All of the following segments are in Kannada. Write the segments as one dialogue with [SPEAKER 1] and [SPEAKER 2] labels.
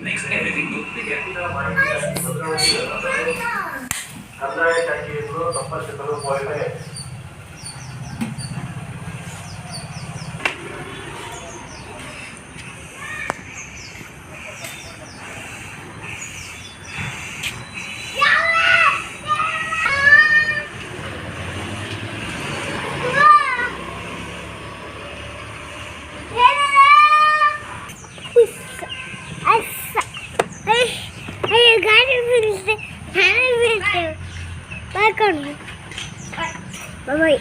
[SPEAKER 1] makes everything look bigger.
[SPEAKER 2] ಕಂದಾಯ ಇಲಾಖೆಯನ್ನು ಸಂಪರ್ಕಿಸಲು ಕೋರಿದೆ.
[SPEAKER 3] Bye-bye.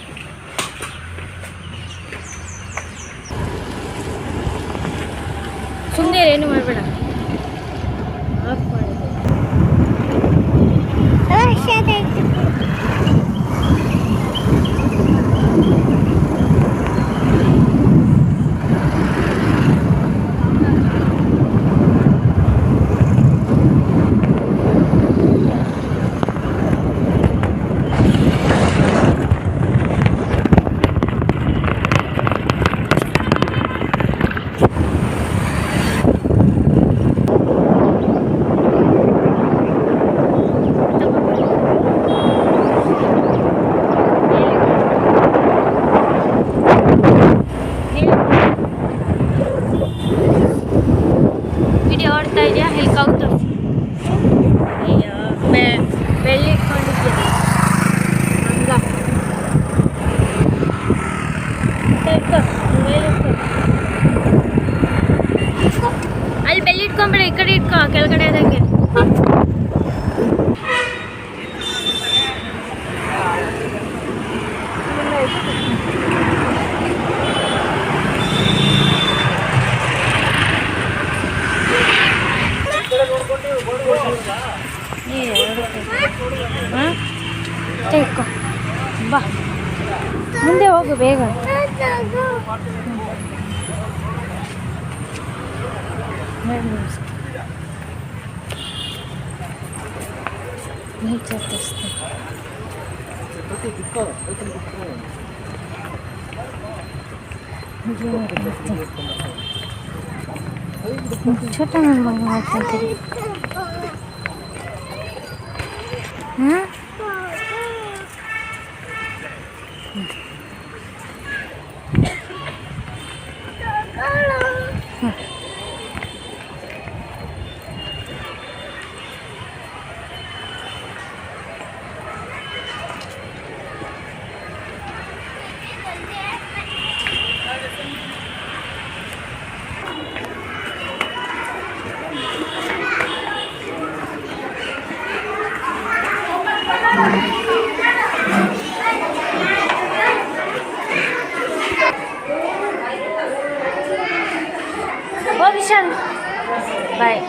[SPEAKER 4] ಸುಮ್ಮನೆ ಏನು ಮಾಡಬೇಡ. ಆಫ್ ಮಾಡಿದೆ. ವಿಡಿಯೋ ಓಡ್ತಾ ಇದೆಯಾ? ಹೆಲಿಕಾಪ್ಟರ್ ಅಯ್ಯೋ ಬೆಳ್ಳಿ ಇಟ್ಕೊಂಡಿದ್ಯಾ ಹಂಗ ಇಟ್ಕೊ ಮೇಲೆ ಇಟ್ಕೊ. ಅಲ್ಲಿ ಬೆಳ್ಳಿ ಇಟ್ಕೊಂಬೇಡ, ಈ ಕಡೆ ಇಟ್ಕೊ, ಕೆಳಗಡೆ ಆದಂಗೆ. ಹಾಂ ಇಟ್ಕೊ, ಬಾ ಮುಂದೆ ಹೋಗು ಬೇಗ. ನೀಟಾಗಿ ತರಿಸ್ತೀನಿ. ಛೋಟ ನನ್ನ ಮಗ ಮಾಡ್ತೀನಿ. ಹಾಂ ಓ ವಿಶಾಲ್ ಬಾಯ್.